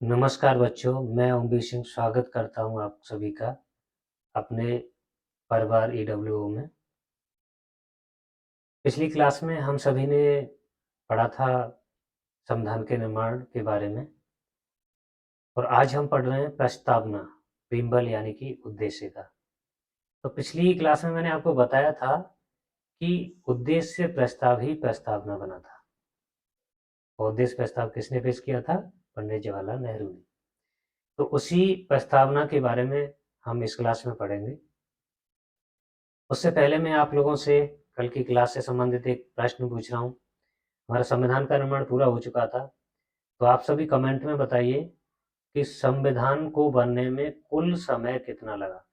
नमस्कार बच्चों, मैं ओमवीर सिंह स्वागत करता हूं आप सभी का अपने परिवार ईडब्ल्यूओ में। पिछली क्लास में हम सभी ने पढ़ा था संविधान के निर्माण के बारे में और आज हम पढ़ रहे हैं प्रस्तावना, प्रीम्बल यानी कि उद्देश्य का। तो पिछली क्लास में मैंने आपको बताया था कि उद्देश्य प्रस्ताव ही प्रस्तावना बना था और उद्देश्य प्रस्ताव किसने पेश किया था? पंडित जवाहरलाल नेहरू ने। तो उसी प्रस्तावना के बारे में हम इस क्लास में पढ़ेंगे। उससे पहले मैं आप लोगों से कल की क्लास से संबंधित एक प्रश्न पूछ रहा हूँ। हमारा संविधान का निर्माण पूरा हो चुका था, तो आप सभी कमेंट में बताइए कि संविधान को बनने में कुल समय कितना लगा।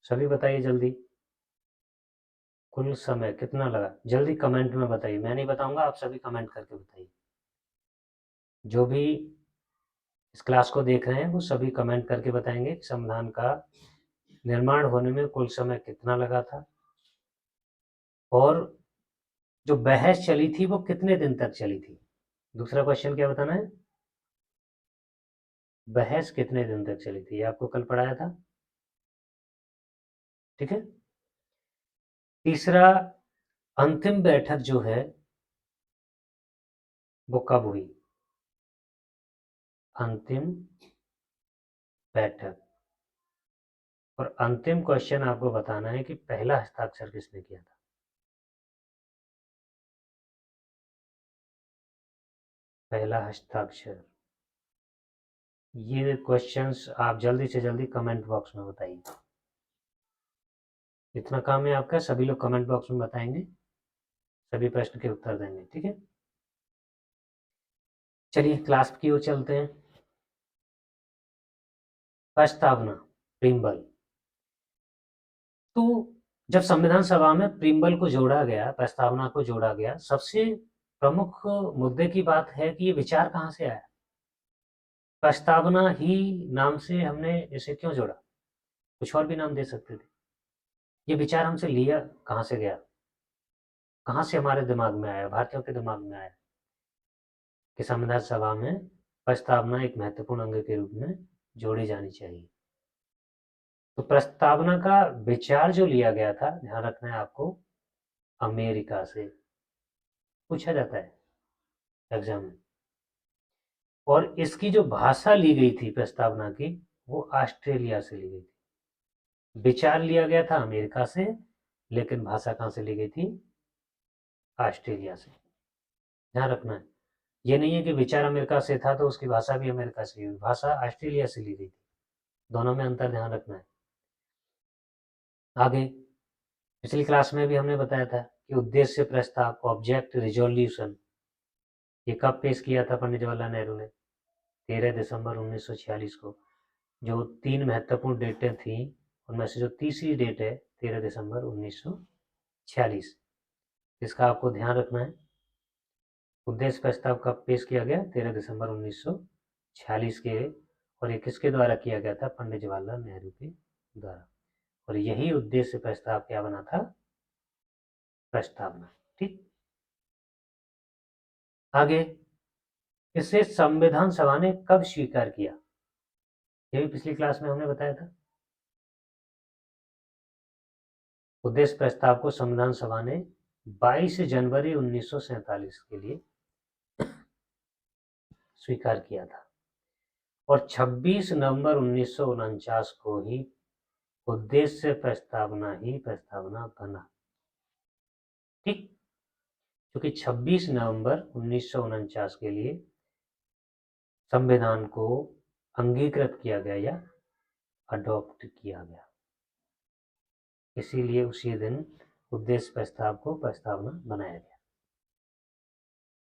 सभी बताइए जल्दी, कुल समय कितना लगा? जल्दी कमेंट में बताइए, मैं नहीं बताऊंगा, आप सभी कमेंट करके बताइए। जो भी इस क्लास को देख रहे हैं वो सभी कमेंट करके बताएंगे कि संविधान का निर्माण होने में कुल समय कितना लगा था और जो बहस चली थी वो कितने दिन तक चली थी। दूसरा क्वेश्चन क्या बताना है? बहस कितने दिन तक चली थी, ये आपको कल पढ़ाया था। ठीक है। तीसरा, अंतिम बैठक जो है वो कब हुई? अंतिम बैठक। और अंतिम क्वेश्चन आपको बताना है कि पहला हस्ताक्षर किसने किया था। पहला हस्ताक्षर। ये क्वेश्चंस आप जल्दी से जल्दी कमेंट बॉक्स में बताइए। इतना काम है आपका, सभी लोग कमेंट बॉक्स में बताएंगे, सभी प्रश्न के उत्तर देंगे। ठीक है, चलिए क्लास की ओर चलते हैं। प्रस्तावना, प्रीम्बल। तो जब संविधान सभा में प्रीम्बल को जोड़ा गया, प्रस्तावना को जोड़ा गया, सबसे प्रमुख मुद्दे की बात है कि ये विचार कहाँ से आया। प्रस्तावना ही नाम से हमने इसे क्यों जोड़ा? कुछ और भी नाम दे सकते थे। ये विचार हमसे लिया कहाँ से गया, कहाँ से हमारे दिमाग में आया, भारतीयों के दिमाग में आया कि संविधान सभा में प्रस्तावना एक महत्वपूर्ण अंग के रूप में जोड़ी जानी चाहिए। तो प्रस्तावना का विचार जो लिया गया था, ध्यान रखना है आपको, अमेरिका से पूछा जाता है एग्जाम में। और इसकी जो भाषा ली गई थी प्रस्तावना की, वो ऑस्ट्रेलिया से ली गई थी। विचार लिया गया था अमेरिका से, लेकिन भाषा कहाँ से ली गई थी? ऑस्ट्रेलिया से। ध्यान रखना है, ये नहीं है कि विचार अमेरिका से था तो उसकी भाषा भी अमेरिका से ली गई, भाषा ऑस्ट्रेलिया से ली गई थी। दोनों में अंतर ध्यान रखना है। आगे पिछली क्लास में भी हमने बताया था कि उद्देश्य प्रस्ताव, ऑब्जेक्ट रिजोल्यूशन, ये कब पेश किया था पंडित जवाहरलाल नेहरू ने? 13 दिसंबर 1946 को। जो तीन महत्वपूर्ण डेटें थी उनमें से जो तीसरी डेट है 13 दिसंबर 1946, इसका आपको ध्यान रखना है। उद्देश्य प्रस्ताव कब पेश किया गया? 13 दिसंबर 1946 के। और ये किसके द्वारा किया गया था? पंडित जवाहरलाल नेहरू के द्वारा। और यही उद्देश्य प्रस्ताव क्या बना था? प्रस्तावना। ठीक, आगे, इसे संविधान सभा ने कब स्वीकार किया? ये भी पिछली क्लास में हमने बताया था। उद्देश्य प्रस्ताव को संविधान सभा ने 22 जनवरी 1947 के लिए स्वीकार किया था और 26 नवंबर 1949 को ही उद्देश्य प्रस्तावना ही प्रस्तावना बना। ठीक, क्योंकि 26 नवंबर 1949 के लिए संविधान को अंगीकृत किया गया या अडॉप्ट किया गया, इसीलिए उसी दिन उद्देश्य प्रस्ताव को प्रस्तावना बनाया गया।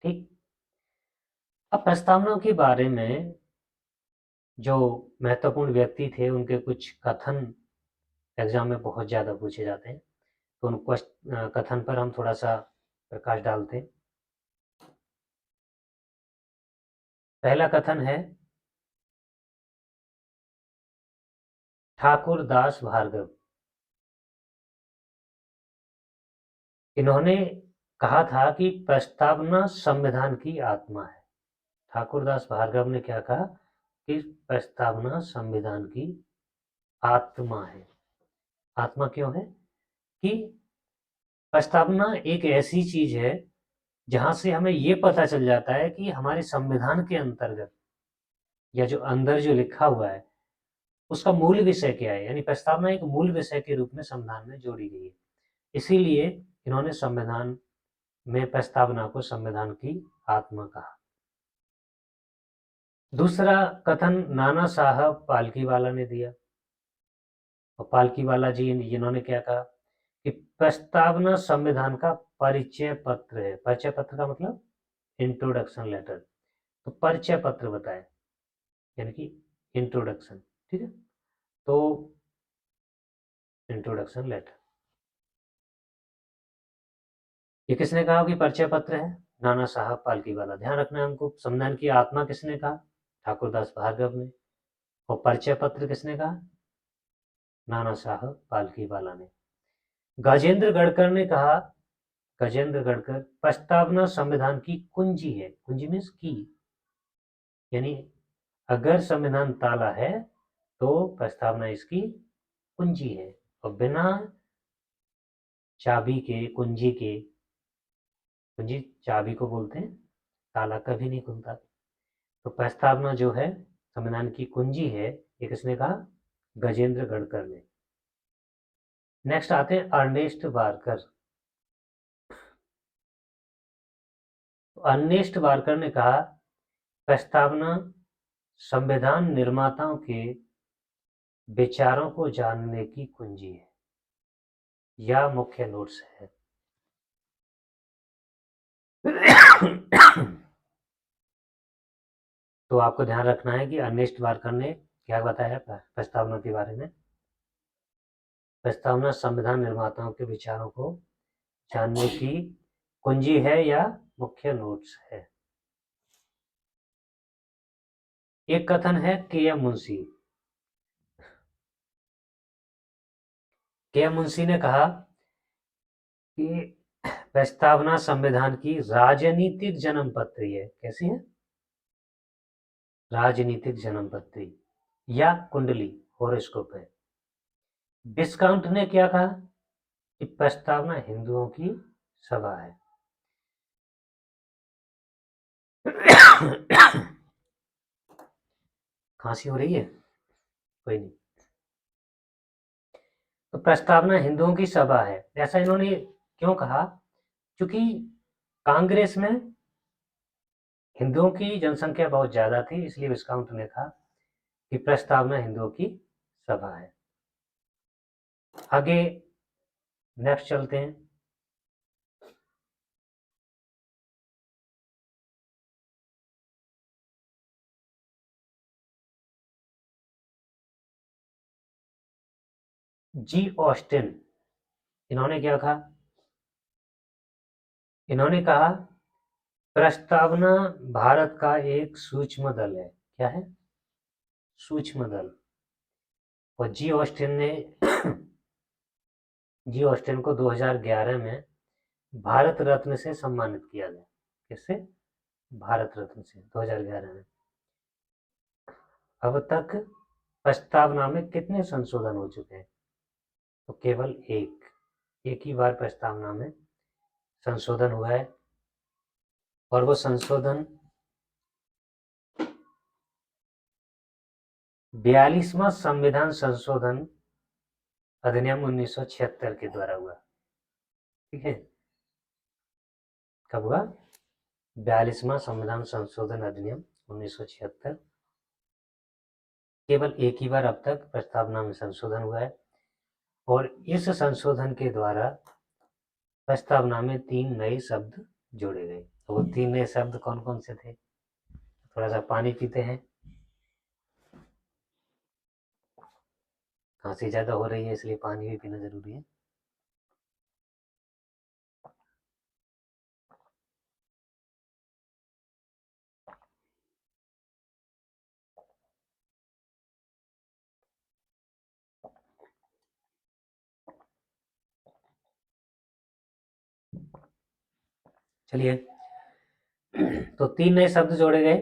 ठीक, अब प्रस्तावना के बारे में जो महत्वपूर्ण व्यक्ति थे उनके कुछ कथन एग्जाम में बहुत ज़्यादा पूछे जाते हैं, तो उन कथन पर हम थोड़ा सा प्रकाश डालते हैं। पहला कथन है ठाकुर दास भार्गव। इन्होंने कहा था कि प्रस्तावना संविधान की आत्मा है। ठाकुरदास भार्गव ने क्या कहा कि प्रस्तावना संविधान की आत्मा है। आत्मा क्यों है कि प्रस्तावना एक ऐसी चीज है जहां से हमें ये पता चल जाता है कि हमारे संविधान के अंतर्गत या जो अंदर जो लिखा हुआ है उसका मूल विषय क्या है। यानी प्रस्तावना एक मूल विषय के रूप में संविधान में जोड़ी गई है। इसीलिए इन्होंने संविधान में प्रस्तावना को संविधान की आत्मा कहा। दूसरा कथन नाना साहब पालकीवाला ने दिया। और पालकीवाला जी जिन्होंने क्या कहा कि प्रस्तावना संविधान का परिचय पत्र है। परिचय पत्र का मतलब इंट्रोडक्शन लेटर। तो परिचय पत्र बताए यानी कि इंट्रोडक्शन। ठीक है, तो इंट्रोडक्शन लेटर ये किसने कहा कि परिचय पत्र है? नाना साहब पालकीवाला। ध्यान रखना है हमको, संविधान की आत्मा किसने कहा? ठाकुरदास भार्गव ने। और परिचय पत्र किसने कहा? नाना साहब पालकीवाला ने। गजेंद्र गढ़कर ने कहा, गजेंद्र गढ़कर, प्रस्तावना संविधान की कुंजी है। कुंजी मीन्स की, यानी अगर संविधान ताला है तो प्रस्तावना इसकी कुंजी है। और बिना चाबी के, कुंजी के, कुंजी चाबी को बोलते हैं, ताला कभी नहीं खुलता। तो प्रस्तावना जो है संविधान की कुंजी है, ये किसने कहा? गजेंद्र गढ़कर ने। नेक्स्ट आते हैं अर्नेस्ट बारकर। अर्नेस्ट बारकर ने कहा प्रस्तावना संविधान निर्माताओं के विचारों को जानने की कुंजी है या मुख्य नोट्स है। तो आपको ध्यान रखना है कि अर्नेस्ट बारकर ने क्या बताया प्रस्तावना के बारे में। प्रस्तावना संविधान निर्माताओं के विचारों को जानने की कुंजी है या मुख्य नोट्स है। एक कथन है के एम मुंशी। के एम मुंशी ने कहा कि प्रस्तावना संविधान की राजनीतिक जन्म पत्री है। कैसी है? राजनीतिक जन्म पत्री या कुंडली, हॉरोस्कोप है। विस्काउंट ने क्या कहा कि प्रस्तावना हिंदुओं की सभा है। खांसी हो रही है? कोई नहीं। तो प्रस्तावना हिंदुओं की सभा है, ऐसा इन्होंने क्यों कहा? क्योंकि कांग्रेस में हिंदुओं की जनसंख्या बहुत ज्यादा थी, इसलिए विस्काउंट ने कहा कि प्रस्तावना हिंदुओं की सभा है। आगे नेक्स्ट चलते हैं। जी ऑस्टिन, इन्होंने क्या कहा? इन्होंने कहा प्रस्तावना भारत का एक सूक्ष्म दल है। क्या है? सूक्ष्म दल। और जी ऑस्टिन ने जी ऑस्टिन को 2011 में भारत रत्न से सम्मानित किया गया। किससे? भारत रत्न से 2011 में। अब तक प्रस्तावना में कितने संशोधन हो चुके हैं? तो केवल एक ही बार प्रस्तावना में संशोधन हुआ है, और वो संशोधन 42वां संविधान संशोधन अधिनियम 1976 के द्वारा हुआ। ठीक है, कब हुआ? 42वां संविधान संशोधन अधिनियम 1976। केवल एक ही बार अब तक प्रस्तावना में संशोधन हुआ है, और इस संशोधन के द्वारा प्रस्तावना में 3 नए शब्द जोड़े गए। तो वो 3 नए शब्द कौन कौन से थे? थोड़ा सा पानी पीते हैं, खांसी ज्यादा हो रही है इसलिए पानी भी पीना जरूरी है। चलिए, तो 3 नए शब्द जोड़े गए।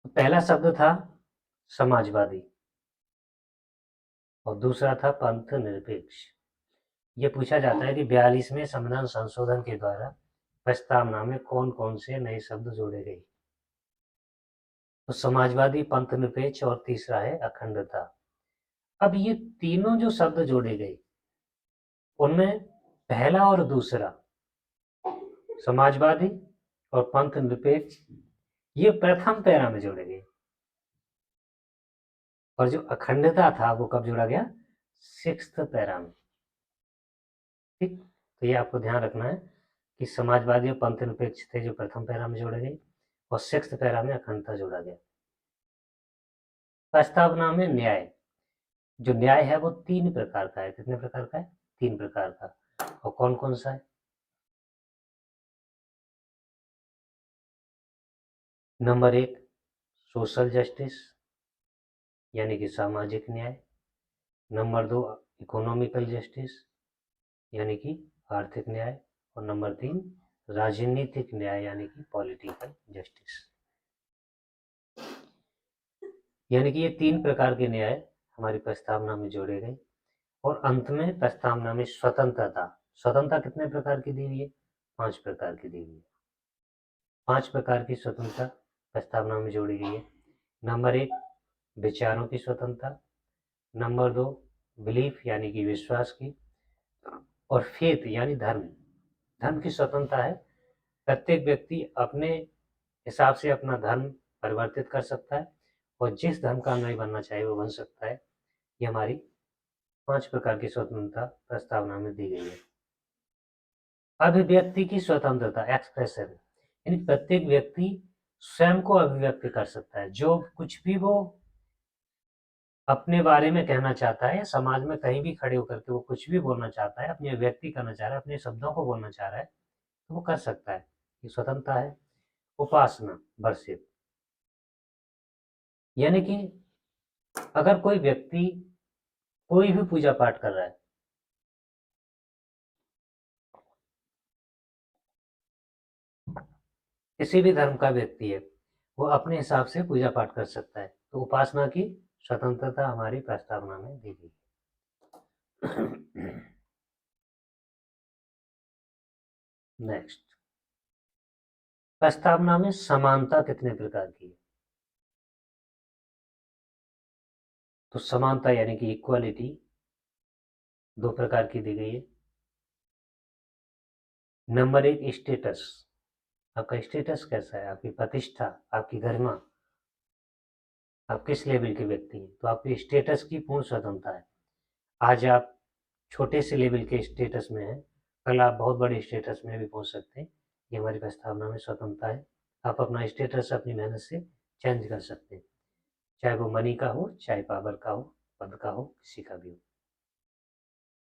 पहला शब्द था समाजवादी और दूसरा था पंथ निरपेक्ष। ये पूछा जाता है कि 42वें संविधान संशोधन के द्वारा प्रस्तावना में कौन कौन से नए शब्द जोड़े गए। तो समाजवादी, पंथ निरपेक्ष और तीसरा है अखंडता। अब ये तीनों जो शब्द जोड़े गए उनमें पहला और दूसरा, समाजवादी और पंथ निरपेक्ष, ये प्रथम पैरा में जोड़े गए और जो अखंडता था वो कब जोड़ा गया, 6th पैरा में। ठीक, तो ये आपको ध्यान रखना है कि समाजवादी और पंथ निरपेक्ष थे जो प्रथम पैरा में जोड़े गए और 6th पैरा में अखंडता जोड़ा गया। प्रस्तावना में न्याय, जो न्याय है वो 3 प्रकार का है। कितने प्रकार का है, 3 प्रकार का। और कौन कौन सा है, नंबर 1 सोशल जस्टिस यानी कि सामाजिक न्याय, नंबर 2 इकोनॉमिकल जस्टिस यानी कि आर्थिक न्याय, और नंबर 3 राजनीतिक न्याय यानी कि पॉलिटिकल जस्टिस। यानी कि ये 3 प्रकार के न्याय हमारी प्रस्तावना में जोड़े गए। और अंत में प्रस्तावना में स्वतंत्रता, स्वतंत्रता कितने प्रकार की दी हुई है, 5 प्रकार की दी हुई है। 5 प्रकार की स्वतंत्रता प्रस्तावना में जोड़ी गई है। नंबर 1 विचारों की स्वतंत्रता, नंबर 2 बिलीफ यानी कि विश्वास की, और फेथ यानी धर्म, धर्म की स्वतंत्रता है। प्रत्येक व्यक्ति अपने हिसाब से अपना धर्म परिवर्तित कर सकता है और जिस धर्म का अनुयायी बनना चाहे वो बन सकता है। ये हमारी 5 प्रकार की स्वतंत्रता प्रस्तावना में दी गई है। अभिव्यक्ति की स्वतंत्रता, एक्सप्रेशन, यानी प्रत्येक व्यक्ति स्वयं को अभिव्यक्त कर सकता है। जो कुछ भी वो अपने बारे में कहना चाहता है, समाज में कहीं भी खड़े होकर के वो कुछ भी बोलना चाहता है, अपनी अभिव्यक्ति करना चाह रहा है, अपने शब्दों को बोलना चाह रहा है, तो वो कर सकता है, ये स्वतंत्रता है। उपासना, वर्शिप, यानी कि अगर कोई व्यक्ति कोई भी पूजा पाठ कर रहा है, किसी भी धर्म का व्यक्ति है, वो अपने हिसाब से पूजा पाठ कर सकता है। तो उपासना की स्वतंत्रता हमारी प्रस्तावना में दी गई है। नेक्स्ट, प्रस्तावना में समानता कितने प्रकार की है। तो समानता यानी कि इक्वालिटी 2 प्रकार की दी गई है। नंबर 1 स्टेटस, आपका स्टेटस कैसा है, आपकी प्रतिष्ठा, आपकी गरिमा, आप किस लेवल के व्यक्ति हैं, तो आपकी स्टेटस की पूर्ण स्वतंत्रता है। आज आप छोटे से लेवल के स्टेटस में हैं, कल आप बहुत बड़े स्टेटस में भी पहुंच सकते हैं। ये हमारी प्रस्तावना में स्वतंत्रता है। आप अपना स्टेटस अपनी मेहनत से चेंज कर सकते हैं, चाहे वो मनी का हो, चाहे पावर का हो, पद का हो, किसी का भी हो।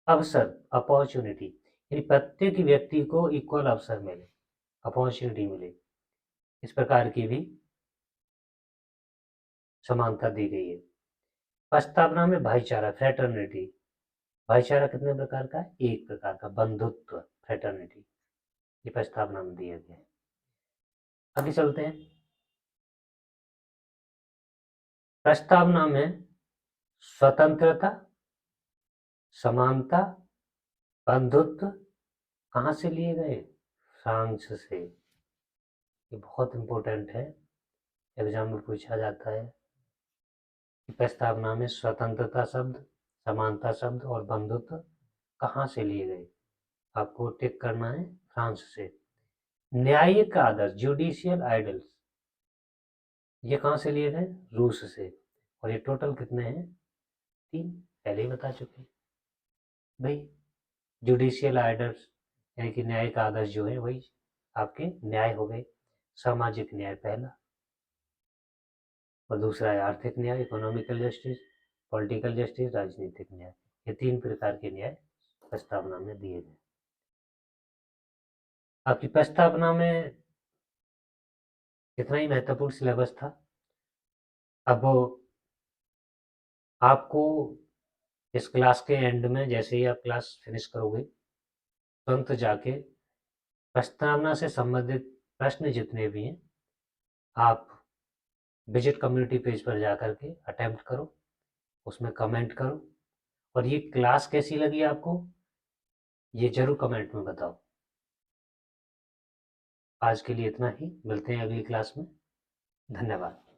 अवसर, अपॉर्चुनिटी, यानी प्रत्येक व्यक्ति को इक्वल अवसर मिले, अपॉर्चुनिटी मिले, इस प्रकार की भी समानता दी गई है। प्रस्तावना में भाईचारा, फ्रेटर्निटी, भाईचारा कितने प्रकार का है, 1 प्रकार का, बंधुत्व, फ्रेटर्निटी, ये प्रस्तावना में दिया गया है। आगे चलते हैं। प्रस्तावना में स्वतंत्रता, समानता, बंधुत्व कहाँ से लिए गए, फ्रांस से। ये बहुत इंपॉर्टेंट है, एग्जाम में पूछा जाता है कि प्रस्तावना में स्वतंत्रता शब्द, समानता शब्द और बंधुत्व कहाँ से लिए गए। आपको टिक करना है, फ्रांस से। न्यायिक आदर्श, जुडिशियल आइडल्स, ये कहाँ से लिए गए, रूस से। और ये टोटल कितने हैं, 3, पहले ही बता चुके भाई। जुडिशियल आइडल्स यानी कि न्यायिक आदर्श जो है वही आपके न्याय हो गए। सामाजिक न्याय पहला, और दूसरा है आर्थिक न्याय, इकोनॉमिकल जस्टिस, पॉलिटिकल जस्टिस, राजनीतिक न्याय। ये 3 प्रकार के न्याय प्रस्तावना में दिए गए। आपकी प्रस्तावना में कितना ही महत्वपूर्ण सिलेबस था। अब आपको इस क्लास के एंड में, जैसे ही आप क्लास फिनिश करोगे, तुरंत जाके प्रस्तावना से संबंधित प्रश्न जितने भी हैं आप विजिट कम्युनिटी पेज पर जा कर के अटेम्प्ट करो, उसमें कमेंट करो और ये क्लास कैसी लगी आपको, ये ज़रूर कमेंट में बताओ। आज के लिए इतना ही, मिलते हैं अगली क्लास में। धन्यवाद।